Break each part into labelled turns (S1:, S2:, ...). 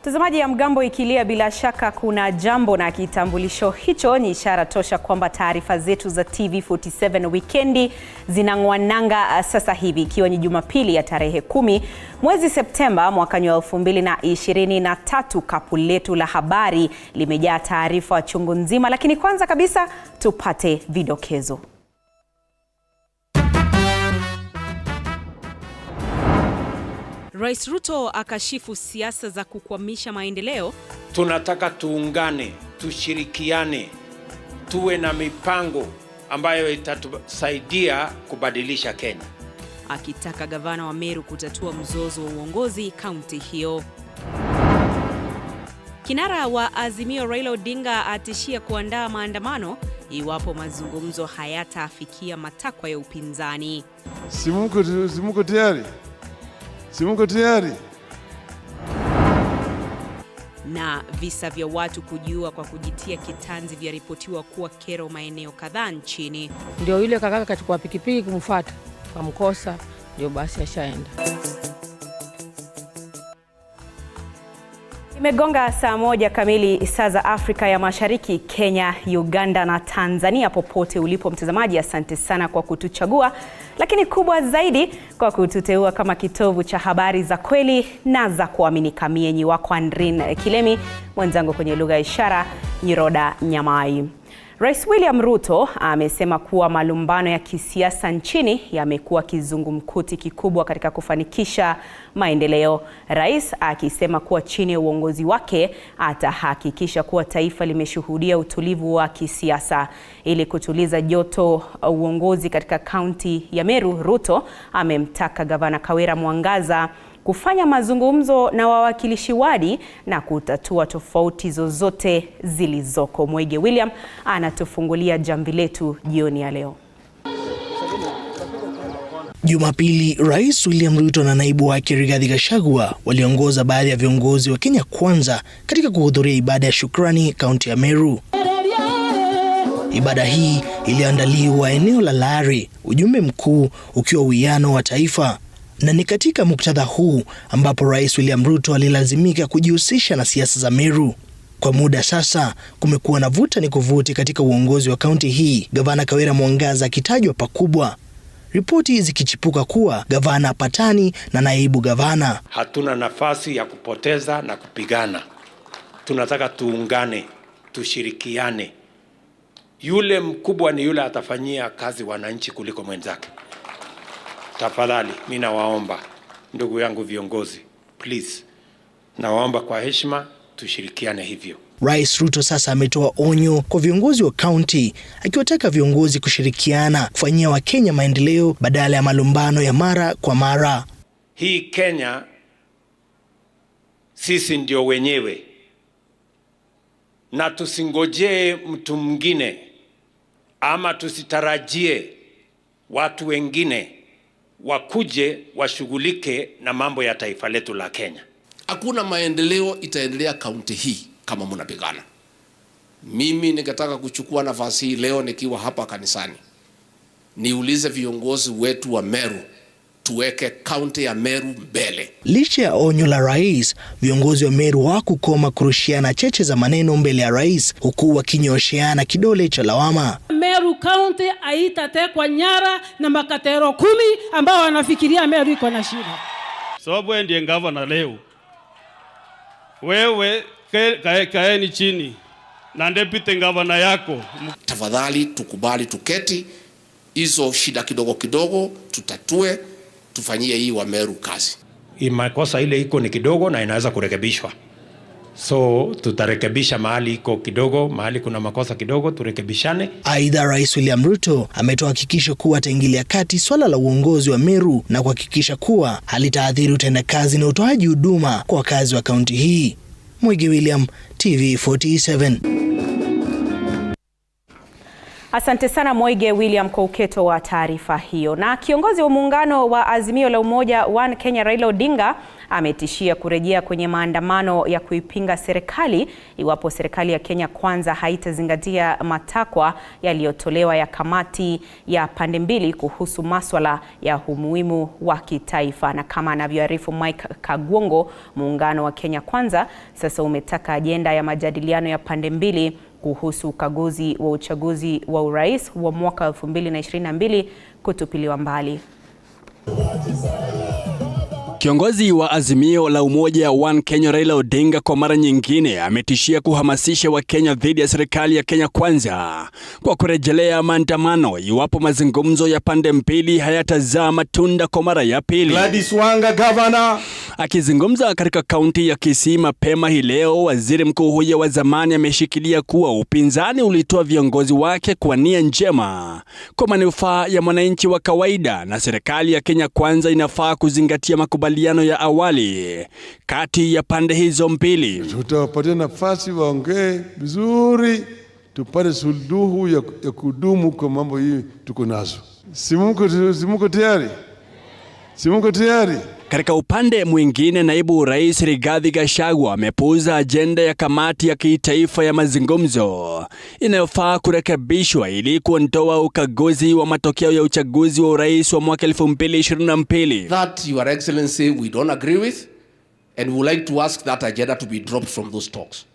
S1: Mtazamaji, ya mgambo ikilia, bila shaka kuna jambo, na kitambulisho hicho ni ishara tosha kwamba taarifa zetu za TV47 Wikendi zinangwananga sasa hivi, ikiwa ni Jumapili ya tarehe 10 mwezi Septemba mwaka 2023. Kapu letu la habari limejaa taarifa chungu nzima, lakini kwanza kabisa tupate vidokezo. Rais Ruto akashifu siasa za kukwamisha maendeleo.
S2: Tunataka tuungane, tushirikiane, tuwe na mipango ambayo itatusaidia kubadilisha Kenya.
S1: Akitaka gavana wa Meru kutatua mzozo wa uongozi kaunti hiyo. Kinara wa Azimio Raila Odinga atishia kuandaa maandamano iwapo mazungumzo hayatafikia matakwa ya upinzani.
S3: Simuko tayari? Simuko tayari?
S1: Na visa vya watu kujiua kwa kujitia kitanzi vyaripotiwa kuwa kero maeneo kadhaa nchini.
S4: Ndio yule kakaka kachukua pikipiki kumfuata, kamkosa, ndio basi ashaenda.
S1: Imegonga saa 1 kamili saa za Afrika ya Mashariki. Kenya, Uganda na Tanzania, popote ulipo mtazamaji, asante sana kwa kutuchagua, lakini kubwa zaidi kwa kututeua kama kitovu cha habari za kweli na za kuaminika. Mimi wako Andrin Kilemi, mwenzangu kwenye lugha ya ishara Nyiroda Nyamai. Rais William Ruto amesema kuwa malumbano ya kisiasa nchini yamekuwa kizungumkuti kikubwa katika kufanikisha maendeleo. Rais akisema kuwa chini ya uongozi wake atahakikisha kuwa taifa limeshuhudia utulivu wa kisiasa. Ili kutuliza joto uongozi katika kaunti ya Meru, Ruto amemtaka gavana Kawira Mwangaza kufanya mazungumzo na wawakilishi wadi na kutatua tofauti zozote zilizoko. Mwege William anatufungulia jamvi letu jioni ya leo.
S5: Jumapili, Rais William Ruto na naibu wake Rigathi Gachagua waliongoza baadhi ya viongozi wa Kenya Kwanza katika kuhudhuria ibada ya shukrani kaunti ya Meru. Ibada hii iliandaliwa eneo la Lari, ujumbe mkuu ukiwa uwiano wa taifa. Na ni katika muktadha huu ambapo Rais William Ruto alilazimika kujihusisha na siasa za Meru. Kwa muda sasa kumekuwa na vuta ni kuvuti katika uongozi wa kaunti hii, gavana Kawira Mwangaza akitajwa pakubwa, ripoti zikichipuka kuwa gavana patani na naibu gavana.
S2: Hatuna nafasi ya kupoteza na kupigana. Tunataka tuungane, tushirikiane. Yule mkubwa ni yule atafanyia kazi wananchi kuliko mwenzake. Tafadhali, mimi nawaomba ndugu yangu viongozi, please, nawaomba kwa heshima tushirikiane hivyo.
S5: Rais Ruto sasa ametoa onyo kwa viongozi wa kaunti, akiwataka viongozi kushirikiana kufanyia Wakenya maendeleo badala ya malumbano ya mara kwa mara.
S2: Hii Kenya sisi ndio wenyewe, na tusingojee mtu mwingine ama tusitarajie watu wengine wakuje washughulike na mambo ya taifa letu la Kenya.
S6: Hakuna maendeleo itaendelea kaunti hii kama mnapigana. Mimi ningetaka kuchukua nafasi hii leo nikiwa hapa kanisani, niulize viongozi wetu wa Meru tuweke kaunti ya Meru mbele. Licha
S5: ya onyo la rais, viongozi wa Meru hawakukoma kurushiana cheche za maneno mbele ya rais, huku wakinyosheana kidole cha lawama.
S4: Meru County haitatekwa nyara na makatero 10 ambao wanafikiria Meru iko na shida.
S7: Sababu wewe ndiye gavana leo. Wewe kaeni chini na deputy gavana yako.
S6: Tafadhali tukubali, tuketi, hizo shida kidogo kidogo tutatue, tufanyie hii wa Meru kazi.
S2: Makosa ile iko ni kidogo na inaweza kurekebishwa. So tutarekebisha mahali iko kidogo, mahali kuna makosa kidogo turekebishane.
S5: Aidha, Rais William Ruto ametoa hakikisho kuwa ataingilia kati swala la uongozi wa Meru na kuhakikisha kuwa halitaathiri utendakazi na utoaji huduma kwa wakazi wa kaunti hii. Mwege William, TV47.
S1: Asante sana Moige William kwa uketo wa taarifa hiyo. Na kiongozi wa muungano wa Azimio la Umoja One Kenya Raila Odinga ametishia kurejea kwenye maandamano ya kuipinga serikali iwapo serikali ya Kenya Kwanza haitazingatia matakwa yaliyotolewa ya kamati ya pande mbili kuhusu masuala ya umuhimu wa kitaifa. Na kama anavyoarifu Mike Kagwongo, muungano wa Kenya Kwanza sasa umetaka ajenda ya majadiliano ya pande mbili kuhusu ukaguzi wa uchaguzi wa urais wa mwaka 2022 kutupiliwa mbali.
S8: Kiongozi wa Azimio la Umoja One Kenya Raila Odinga kwa mara nyingine ametishia kuhamasisha Wakenya dhidi ya serikali ya Kenya Kwanza kwa kurejelea maandamano iwapo mazungumzo ya pande mbili hayatazaa matunda kwa mara ya pili.
S3: Gladys Wanga, governor.
S8: Akizungumza katika kaunti ya Kisii mapema hii leo, waziri mkuu huyo wa zamani ameshikilia kuwa upinzani ulitoa viongozi wake kwa nia njema kwa manufaa ya mwananchi wa kawaida, na serikali ya Kenya Kwanza inafaa kuzingatia makubaliano ya awali kati ya pande hizo mbili.
S3: Tutawapatia nafasi waongee vizuri, tupate suluhu ya kudumu kwa mambo hii tuko nazo. Simuko tayari? Simuko tayari?
S8: Katika upande mwingine, naibu rais Rigathi Gachagua amepuuza ajenda ya kamati ya kitaifa ya mazungumzo inayofaa kurekebishwa ili kuondoa ukaguzi wa matokeo ya uchaguzi wa urais wa mwaka 2022.
S6: That, Your Excellency, we don't agree with, and we would like to ask that agenda to be dropped from those talks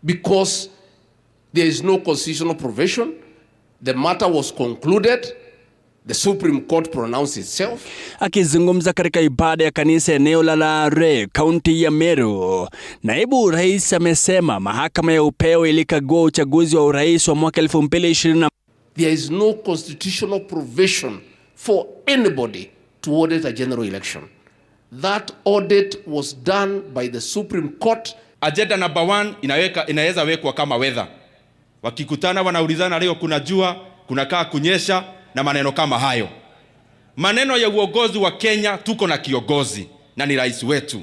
S6: because there is no constitutional provision. The matter was concluded. The Supreme Court pronounced itself.
S8: Akizungumza katika ibada ya kanisa eneo la Lare, kaunti ya Meru, naibu rais amesema mahakama ya upeo ilikagua uchaguzi wa urais wa mwaka 2020.
S6: There is no constitutional provision for anybody to audit a general election. That audit was done by the Supreme Court.
S9: Agenda number 1 inaweza wekwa kama weather. Wakikutana wanaulizana leo kuna jua, kunakaa kunyesha na maneno kama hayo. Maneno ya uongozi wa Kenya, tuko na kiongozi na ni rais wetu.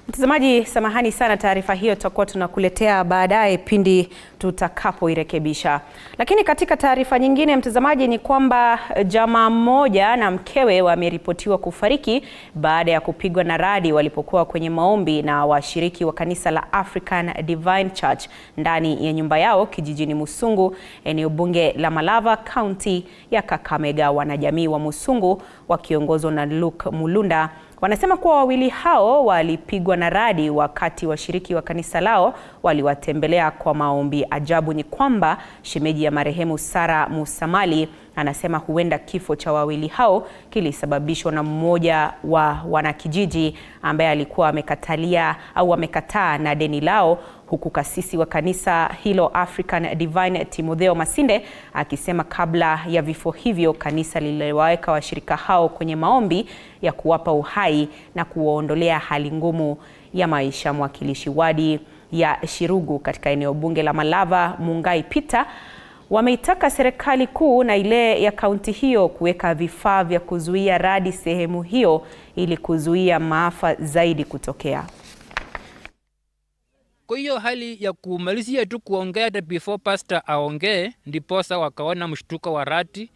S1: Mtazamaji, samahani sana, taarifa hiyo tutakuwa tunakuletea baadaye pindi tutakapoirekebisha. Lakini katika taarifa nyingine, mtazamaji, ni kwamba jamaa mmoja na mkewe wameripotiwa kufariki baada ya kupigwa na radi walipokuwa kwenye maombi na washiriki wa kanisa la African Divine Church ndani ya nyumba yao kijijini Musungu, eneo bunge la Malava, kaunti ya Kakamega. Wanajamii wa Musungu wakiongozwa na Luke Mulunda wanasema kuwa wawili hao walipigwa na radi wakati washiriki wa kanisa lao waliwatembelea kwa maombi. Ajabu ni kwamba shemeji ya marehemu Sara Musamali anasema huenda kifo cha wawili hao kilisababishwa na mmoja wa wanakijiji ambaye alikuwa amekataa na deni lao, huku kasisi wa kanisa hilo African Divine Timotheo Masinde akisema kabla ya vifo hivyo kanisa liliwaweka washirika hao kwenye maombi ya kuwapa uhai na kuwaondolea hali ngumu ya maisha. Mwakilishi wadi ya Shirugu katika eneo bunge la Malava, Mungai Peter, wameitaka serikali kuu na ile ya kaunti hiyo kuweka vifaa vya kuzuia radi sehemu hiyo ili kuzuia maafa zaidi kutokea.
S10: Kwa hiyo hali ya kumalizia tu kuongea before pastor aongee, ndiposa wakaona mshtuko wa radi,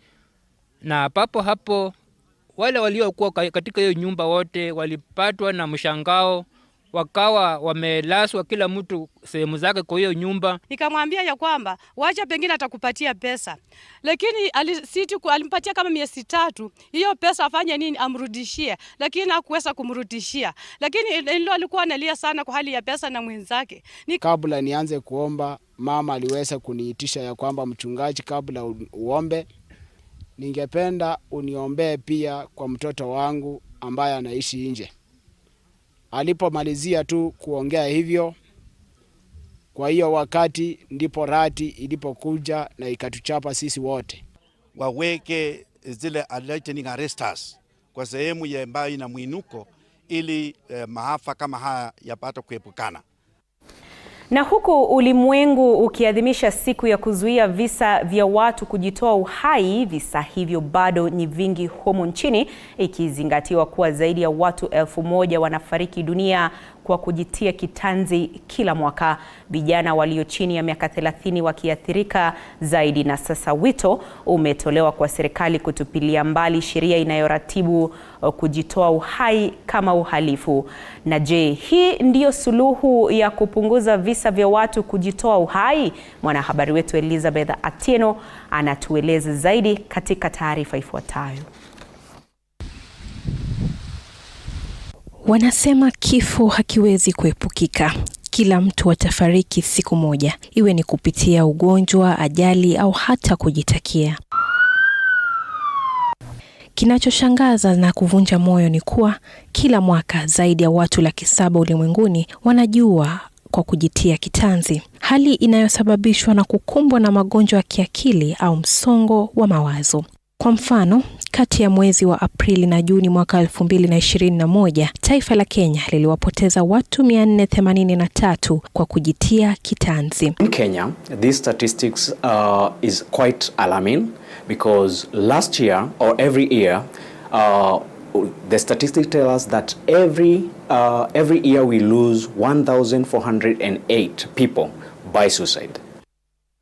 S10: na papo hapo wale waliokuwa katika hiyo nyumba wote walipatwa na mshangao, wakawa wamelaswa kila mtu sehemu zake kwa hiyo nyumba.
S11: Nikamwambia ya kwamba wacha pengine atakupatia pesa, lakini alimpatia kama miezi 3 hiyo pesa afanye nini amrudishie, lakini hakuweza kumrudishia, lakini ndio alikuwa analia sana kwa hali ya pesa na mwenzake.
S12: Kabla nianze kuomba, mama aliweza kuniitisha ya kwamba mchungaji, kabla uombe ningependa uniombee pia kwa mtoto wangu ambaye anaishi nje. Alipomalizia tu kuongea hivyo, kwa hiyo wakati ndipo radi ilipokuja na ikatuchapa sisi wote.
S13: Waweke zile lightning arresters kwa sehemu ya ambayo ina mwinuko ili maafa kama haya yapata kuepukana.
S1: Na huku ulimwengu ukiadhimisha siku ya kuzuia visa vya watu kujitoa uhai, visa hivyo bado ni vingi humu nchini, ikizingatiwa kuwa zaidi ya watu 1000 wanafariki dunia kwa kujitia kitanzi kila mwaka, vijana walio chini ya miaka 30 wakiathirika zaidi. Na sasa wito umetolewa kwa serikali kutupilia mbali sheria inayoratibu kujitoa uhai kama uhalifu. Na je, hii ndiyo suluhu ya kupunguza visa vya watu kujitoa uhai? Mwanahabari wetu Elizabeth Atieno anatueleza zaidi katika taarifa ifuatayo.
S14: Wanasema kifo hakiwezi kuepukika. Kila mtu atafariki siku moja, iwe ni kupitia ugonjwa, ajali au hata kujitakia. Kinachoshangaza na kuvunja moyo ni kuwa kila mwaka zaidi ya watu 700,000 ulimwenguni wanajua kwa kujitia kitanzi, hali inayosababishwa na kukumbwa na magonjwa ya kiakili au msongo wa mawazo. Kwa mfano, kati ya mwezi wa Aprili na Juni mwaka 2021, taifa la Kenya liliwapoteza watu 483 kwa kujitia kitanzi.
S15: In Kenya, these statistics is quite alarming because last year or every year, the statistics tell us that every year we lose 1,408 people by suicide.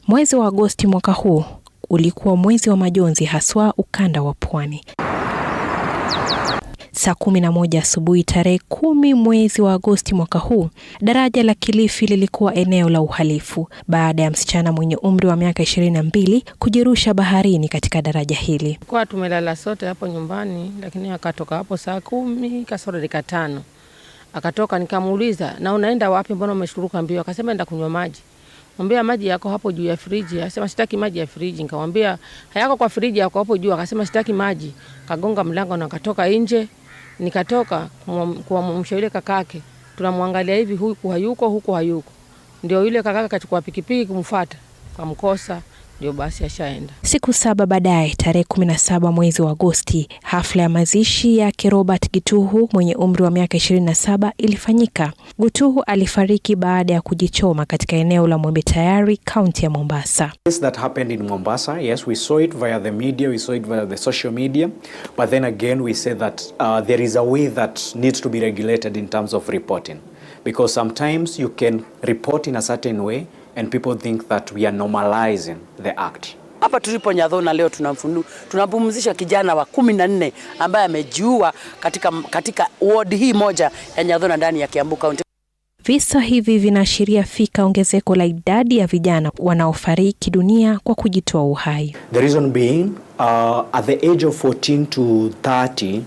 S14: Mwezi wa Agosti mwaka huu ulikuwa mwezi wa majonzi, haswa ukanda wa pwani. Saa 11 asubuhi tarehe 10 mwezi wa Agosti mwaka huu, daraja la Kilifi lilikuwa eneo la uhalifu baada ya msichana mwenye umri wa miaka 22 kujirusha baharini katika daraja hili.
S16: Kwa tumelala sote hapo nyumbani, lakini akatoka hapo saa 10 kasoro dakika 5. Akatoka, nikamuuliza, na unaenda wapi, mbona umeshuruka mbio? Akasema enda kunywa maji. Mwambia maji yako hapo juu ya friji. Akasema sitaki maji ya friji. Nikamwambia hayako kwa friji, yako hapo juu. Akasema sitaki maji. Kagonga mlango na akatoka nje. Nikatoka kumwamsha yule kakake. Tunamwangalia hivi, huku hayuko. Ndio yule kakake kachukua pikipiki kumfuata. Kamkosa, ndio basi ashaenda.
S14: Siku 7 baadaye, tarehe 17 mwezi wa Agosti, hafla ya mazishi ya Robert Gituhu mwenye umri wa miaka 27 ilifanyika. Gituhu alifariki baada ya kujichoma katika eneo la Mwembe Tayari, kaunti ya Mombasa.
S15: This that happened in Mombasa, yes, we saw it via the media, we saw it via the social media, but then again we said that there is a way that needs to be regulated in terms of reporting, because sometimes you can report in a certain way and people think that we are normalizing the act.
S17: Hapa tulipo Nyadhona leo tunapumzisha kijana wa 14 ambaye amejiua katika ward hii moja ya Nyadhona ndani ya Kiambu County.
S14: Visa hivi vinaashiria fika ongezeko la idadi ya vijana wanaofariki dunia kwa kujitoa uhai.
S15: The reason being at the age of 14 to 30,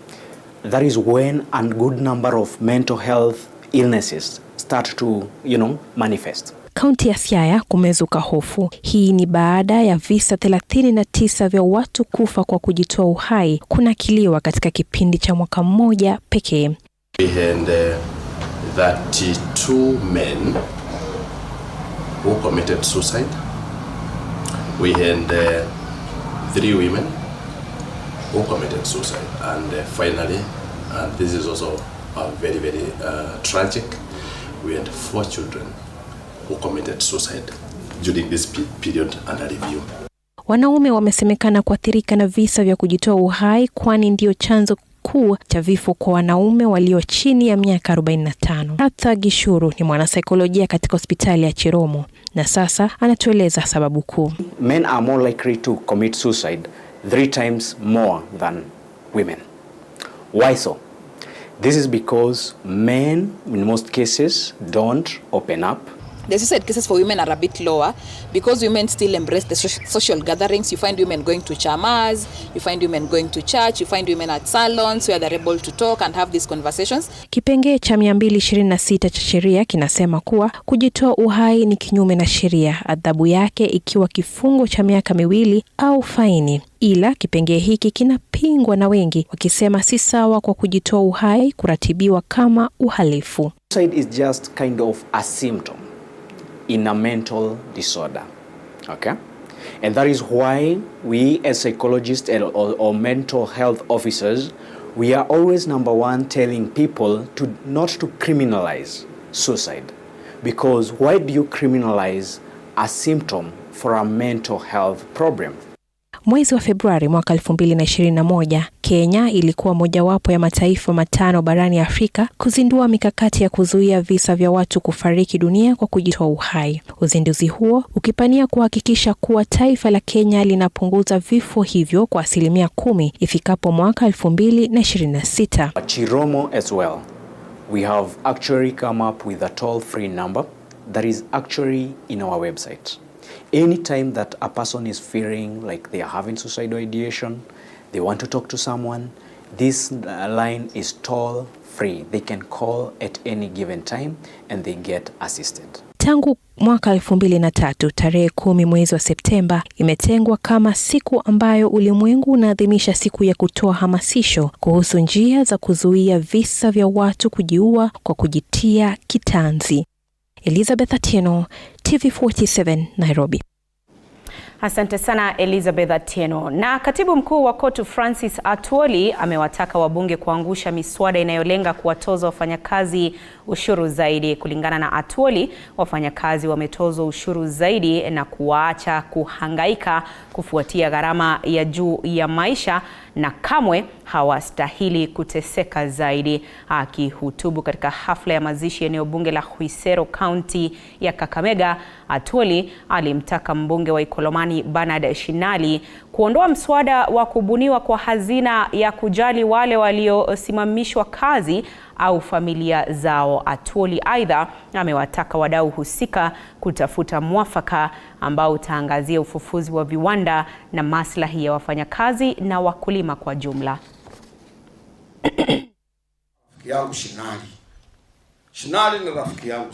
S15: that is when a good number of mental health illnesses start to, manifest.
S14: Kaunti ya Siaya kumezuka hofu. Hii ni baada ya visa 39 vya watu kufa kwa kujitoa uhai kunakiliwa katika kipindi cha mwaka mmoja pekee.
S18: We had 32 men who committed suicide. We had 3 women who committed suicide. And finally, and this is also very, very tragic, we had 4 children who committed suicide during this period under review.
S14: Wanaume wamesemekana kuathirika na visa vya kujitoa uhai, kwani ndio chanzo kuu cha vifo kwa wanaume walio chini ya miaka 45. Arthur Gishuru ni mwanasaikolojia katika hospitali ya Chiromo na sasa anatueleza sababu kuu.
S15: Men are more likely to commit suicide 3 times more than women. Why so? This is because men in most cases don't open up.
S19: The suicide cases for women are a bit lower because women still embrace the social gatherings. You find women going to chamas, you find women going to church, you find women at salons where they're able to talk and have these conversations.
S14: Kipengee cha 226 cha sheria kinasema kuwa kujitoa uhai ni kinyume na sheria, adhabu yake ikiwa kifungo cha miaka 2 au faini. Ila kipengee hiki kinapingwa na wengi wakisema si sawa kwa kujitoa uhai kuratibiwa kama uhalifu.
S15: Suicide is just kind of a symptom in a mental disorder, okay? And that is why we as psychologists or mental health officers, we are always number 1 telling people not to criminalize suicide. Because why do you criminalize a symptom for a mental health problem?
S14: Mwezi wa Februari mwaka 2021, Kenya ilikuwa mojawapo ya mataifa matano barani Afrika kuzindua mikakati ya kuzuia visa vya watu kufariki dunia kwa kujitoa uhai. Uzinduzi huo ukipania kuhakikisha kuwa taifa la Kenya linapunguza vifo hivyo kwa 10% ifikapo mwaka 2026.
S15: Chiromo as well. We have actually come up with a toll-free number that is actually in our website. Anytime that a person is feeling like they are having suicidal ideation, they want to talk to someone, this line is toll-free. They can call at any given time and they get assisted.
S14: Tangu mwaka 2003, tarehe 10 mwezi wa Septemba imetengwa kama siku ambayo ulimwengu unaadhimisha siku ya kutoa hamasisho kuhusu njia za kuzuia visa vya watu kujiua kwa kujitia kitanzi. Elizabeth Atieno, TV47, Nairobi.
S1: Asante sana Elizabeth Atieno. Na katibu mkuu wa KOTU Francis Atwoli amewataka wabunge kuangusha miswada inayolenga kuwatoza wafanyakazi ushuru zaidi. Kulingana na Atwoli, wafanyakazi wametozwa ushuru zaidi na kuwaacha kuhangaika kufuatia gharama ya juu ya maisha na kamwe hawastahili kuteseka zaidi. Akihutubu katika hafla ya mazishi eneo bunge la Huisero, kaunti ya Kakamega, Atwoli alimtaka mbunge wa Ikolomani Bernard Shinali kuondoa mswada wa kubuniwa kwa hazina ya kujali wale waliosimamishwa kazi au familia zao. Atwoli aidha amewataka wadau husika kutafuta mwafaka ambao utaangazia ufufuzi wa viwanda na maslahi ya wafanyakazi na wakulima kwa jumla.
S20: Rafiki yangu Shinali ni rafiki yangu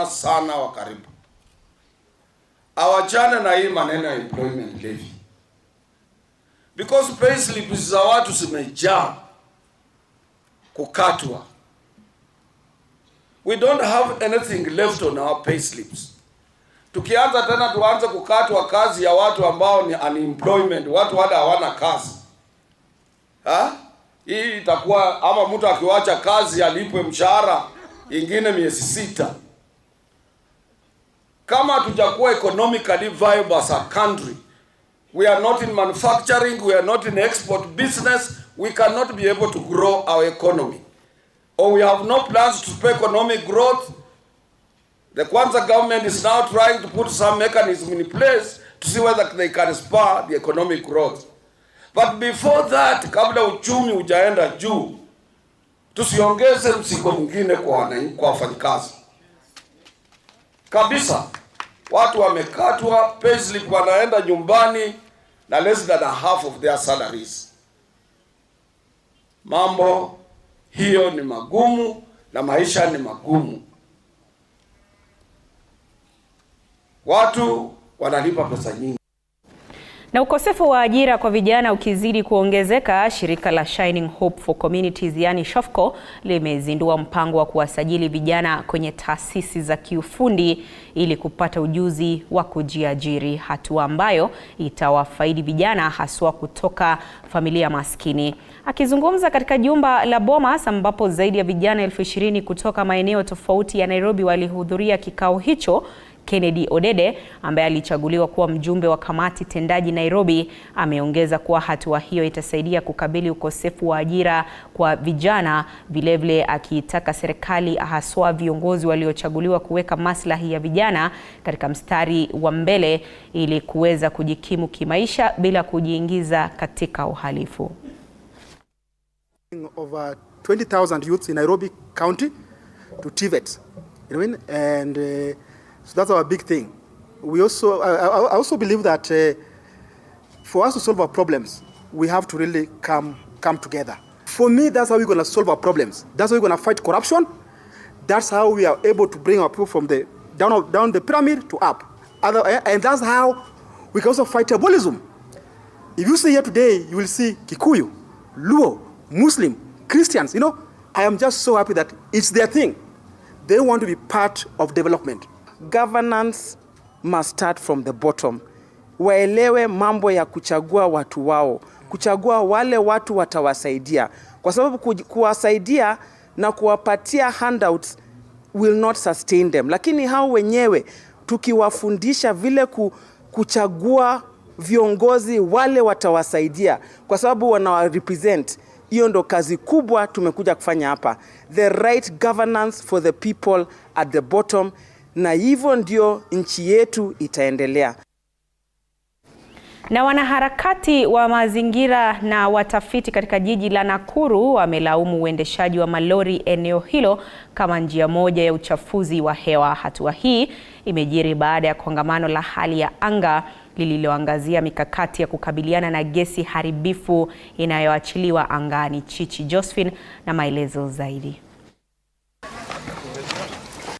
S20: sana wa karibu. Awachane na hii maneno ya employment levy, because payslips za watu zimejaa kukatwa. We don't have anything left on our payslips. Tukianza tena tuanze kukatwa kazi ya watu ambao ni unemployment, watu wale hawana kazi. Hii itakuwa ama mtu akiwacha kazi alipwe mshahara ingine miezi 6. Kama tujakuwa economically viable as a country, we are not in manufacturing, we are not in export business, we cannot be able to grow our economy. Or we have no plans to spur economic growth. The Kwanza government is now trying to put some mechanism in place to see whether they can spur the economic growth. But before that, kabla uchumi ujaenda juu, tusiongeze mzigo mwingine kwa wafanyakazi. Kabisa, watu wamekatwa payslip, wanaenda nyumbani na less than half of their salaries. Mambo hiyo ni magumu na maisha ni magumu. Watu wanalipa pesa nyingi.
S1: Na ukosefu wa ajira kwa vijana ukizidi kuongezeka, shirika la Shining Hope for Communities yani SHOFCO limezindua mpango wa kuwasajili vijana kwenye taasisi za kiufundi ili kupata ujuzi wa kujiajiri, hatua ambayo itawafaidi vijana haswa kutoka familia maskini. Akizungumza katika jumba la Bomas ambapo zaidi ya vijana 20,000 kutoka maeneo tofauti ya Nairobi walihudhuria kikao hicho, Kennedy Odede ambaye alichaguliwa kuwa mjumbe wa kamati tendaji Nairobi ameongeza kuwa hatua hiyo itasaidia kukabili ukosefu wa ajira kwa vijana, vilevile akiitaka serikali haswa viongozi waliochaguliwa kuweka maslahi ya vijana katika mstari wa mbele ili kuweza kujikimu kimaisha bila kujiingiza katika uhalifu.
S21: Over 20,000 youths in Nairobi County to TVET, and so that's our big thing. We also, I also believe that for us to solve our problems, we have to really come together. For me, that's how we're going to solve our problems. That's how we're going to fight corruption. That's how we are able to bring our people from the down the pyramid to up. And that's how we can also fight tribalism. If you see here today, you will see Kikuyu, Luo, Muslim, Christians. I am just so happy that it's their thing. They want to be part of development.
S22: Governance must start from the bottom. Waelewe mambo ya kuchagua watu wao, kuchagua wale watu watawasaidia, kwa sababu kuwasaidia na kuwapatia handouts will not sustain them. Lakini hao wenyewe tukiwafundisha vile kuchagua viongozi wale watawasaidia, kwa sababu wanawa represent. Hiyo ndo kazi kubwa tumekuja kufanya hapa, the right governance for the people at the bottom, na hivyo ndio nchi yetu itaendelea.
S1: Na wanaharakati wa mazingira na watafiti katika jiji la Nakuru wamelaumu uendeshaji wa malori eneo hilo kama njia moja ya uchafuzi wa hewa. Hatua hii imejiri baada ya kongamano la hali ya anga lililoangazia mikakati ya kukabiliana na gesi haribifu inayoachiliwa angani. Chichi Josephine na maelezo zaidi.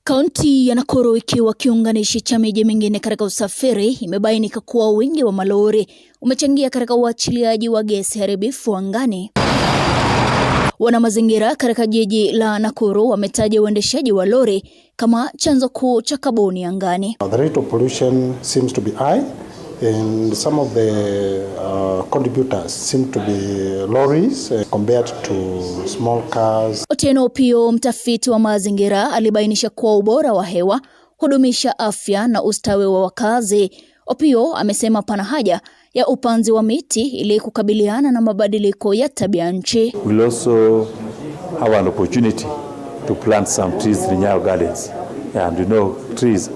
S4: Kaunti ya Nakuru ikiwa kiunganishi cha miji mingine katika usafiri, imebainika kuwa wingi wa malori umechangia katika uachiliaji wa gesi haribifu angani. Wana mazingira katika jiji la Nakuru wametaja uendeshaji wa lori kama chanzo kuu cha kaboni angani.
S7: The rate of pollution seems to be high, and some of the contributors seem to be lorries compared to small cars.
S4: Otieno Opio, mtafiti wa mazingira, alibainisha kuwa ubora wa hewa hudumisha afya na ustawi wa wakazi. Opio amesema pana haja ya upanzi wa miti ili kukabiliana na mabadiliko ya tabia nchi.
S23: We'll also have an opportunity to plant some trees in our gardens. And you know, trees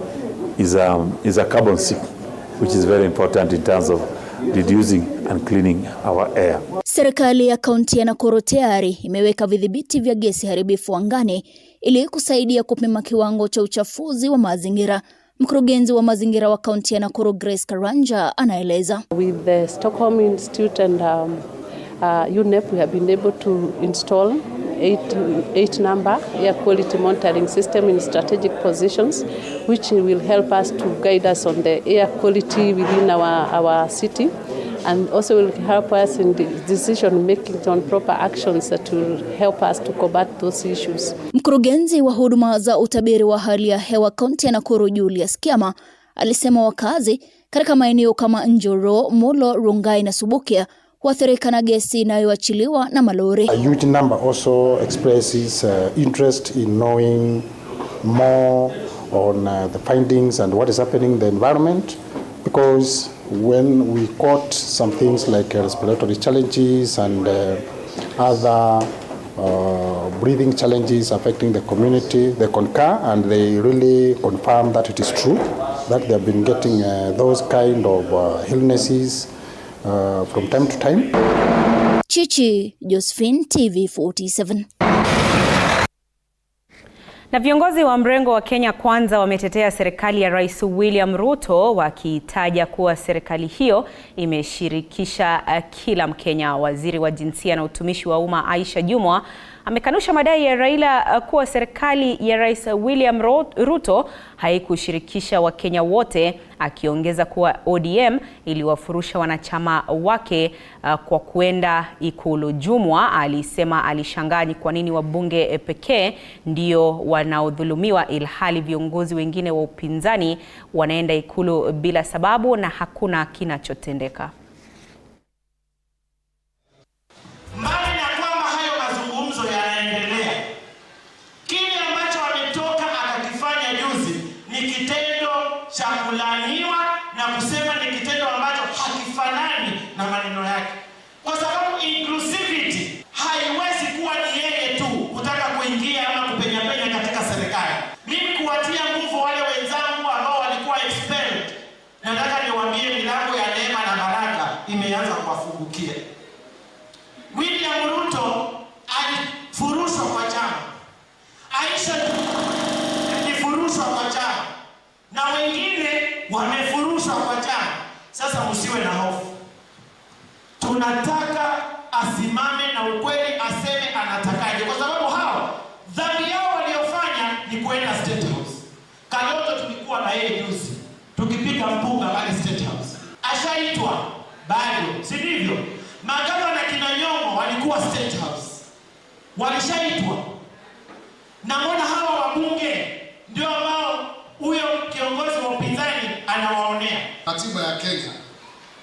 S23: is a carbon sink, which is very important in terms of reducing and cleaning our air.
S4: Serikali ya kaunti ya Nakuru tayari imeweka vidhibiti vya gesi haribifu angani ili kusaidia kupima kiwango cha uchafuzi wa mazingira. Mkurugenzi wa mazingira wa kaunti ya Nakuru Grace Karanja anaeleza.
S24: With the Stockholm Institute and UNEP, we have been able to install 8-number air quality monitoring system in strategic positions, which will help us to guide us on the air quality within our city, and also will help us in the decision making on proper actions that will help us to combat those issues.
S4: Mkurugenzi wa huduma za utabiri wa hali ya hewa kaunti ya Nakuru Julius Kiama alisema wakazi katika maeneo kama Njoro, Molo, Rongai na Subukia huathirika na gesi inayoachiliwa na malori.
S7: A huge number also expresses interest in knowing more on the findings and what is happening in the environment, because when we caught some things like respiratory challenges and other breathing challenges affecting the community, they concur and they really confirm that it is true, that they have been getting those kind of illnesses from time to time.
S4: Chichi Josephine, TV47.
S1: Na viongozi wa mrengo wa Kenya Kwanza wametetea serikali ya Rais William Ruto, wakitaja kuwa serikali hiyo imeshirikisha kila Mkenya. Waziri wa jinsia na utumishi wa umma Aisha Jumwa amekanusha madai ya Raila kuwa serikali ya Rais William Ruto haikushirikisha Wakenya wote, akiongeza kuwa ODM iliwafurusha wanachama wake kwa kuenda Ikulu. Jumwa alisema alishangaa kwa nini wabunge pekee ndio wanaodhulumiwa ilhali viongozi wengine wa upinzani wanaenda Ikulu bila sababu na hakuna kinachotendeka.
S25: Cha kulaaniwa na kusema ni kitendo ambacho hakifanani na maneno yake, kwa sababu inclusivity haiwezi kuwa ni yeye tu kutaka kuingia ama kupenya katika serikali. Mimi kuwatia nguvu wale wenzangu ambao walikuwa expelled, nataka niwaambie milango ya neema na baraka imeanza kuwafungukia. William Ruto alifurushwa kwa chama, Aisha alifurushwa kwa chama, na wengine wamefurushwa kwa chama. Sasa msiwe na hofu. Tunataka asimame na ukweli, aseme anatakaje, kwa sababu hao dhambi yao waliofanya ni kuenda State House. Kaloto tulikuwa na yeye juzi tukipiga mpunga pale State House. Ashaitwa bado, si ndivyo? Magavana na Kinanyongo walikuwa State House, walishaitwa. Na mbona hawa wabunge ndio ambao huyo kiongozi wa upinzani anawaonea?
S26: Katiba ya Kenya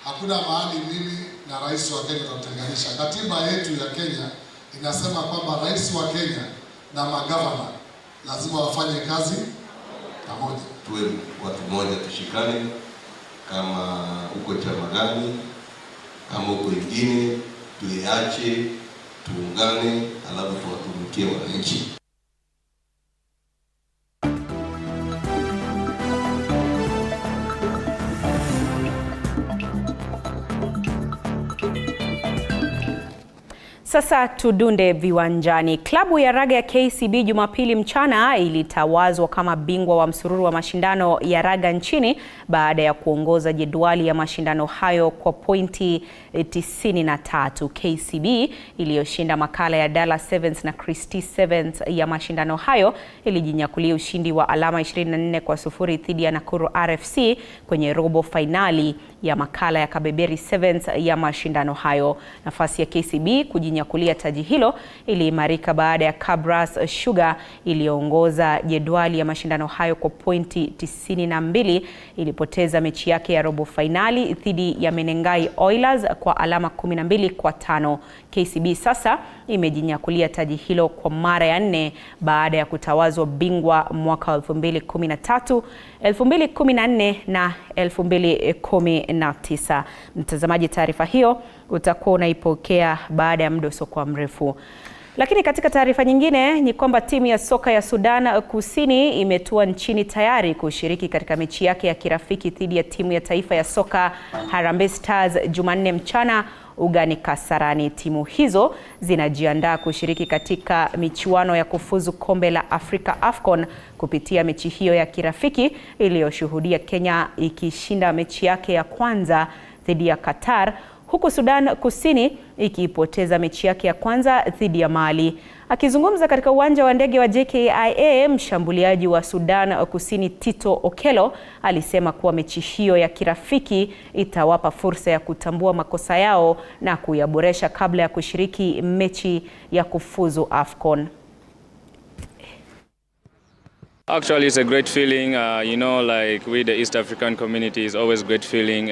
S26: hakuna mahali mimi na rais wa Kenya tutatenganisha. Katiba yetu ya Kenya inasema kwamba rais wa Kenya na magavana lazima wafanye kazi pamoja.
S27: Tuwe watu moja, tushikane
S2: kama uko chama gani ama uko wengine, tuiache, tuungane, alafu tuwatumikie wananchi.
S1: Sasa tudunde viwanjani. Klabu ya raga ya KCB Jumapili mchana ilitawazwa kama bingwa wa msururu wa mashindano ya raga nchini baada ya kuongoza jedwali ya mashindano hayo kwa pointi 93. KCB iliyoshinda makala ya Dallas Sevens na Christie Sevens ya mashindano hayo ilijinyakulia ushindi wa alama 24-0 dhidi ya Nakuru RFC kwenye robo finali ya makala ya Kabeberi Sevens ya mashindano hayo. Nafasi ya KCB kujinyakulia taji hilo iliimarika baada ya Kabras Sugar iliyoongoza jedwali ya mashindano hayo kwa pointi 92 ilipoteza mechi yake ya robo finali dhidi ya Menengai Oilers kwa alama 12-5. KCB sasa imejinyakulia taji hilo kwa mara ya 4 baada ya kutawazwa bingwa mwaka 2013, 2014 na 2019. Mtazamaji, taarifa hiyo utakuwa unaipokea baada ya muda usiokuwa mrefu. Lakini katika taarifa nyingine ni kwamba timu ya soka ya Sudan Kusini imetua nchini tayari kushiriki katika mechi yake ya kirafiki dhidi ya timu ya taifa ya soka Harambee Stars Jumanne mchana ugani Kasarani. Timu hizo zinajiandaa kushiriki katika michuano ya kufuzu kombe la Afrika AFCON kupitia mechi hiyo ya kirafiki iliyoshuhudia Kenya ikishinda mechi yake ya kwanza dhidi ya Qatar, huku Sudan Kusini ikipoteza mechi yake ya kwanza dhidi ya Mali. Akizungumza katika uwanja wa ndege wa JKIA, mshambuliaji wa Sudan Kusini Tito Okello alisema kuwa mechi hiyo ya kirafiki itawapa fursa ya kutambua makosa yao na kuyaboresha kabla ya kushiriki mechi ya kufuzu AFCON.
S3: Actually, it's a great feeling. You know, like we, the East African community, is always great feeling.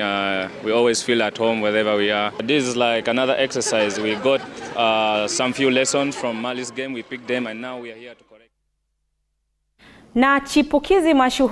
S3: We always feel at home wherever we are. This is like another exercise. We got some few lessons from Mali's game. We picked them, and now we are here to correct.
S1: Na chipukizi mashuhuri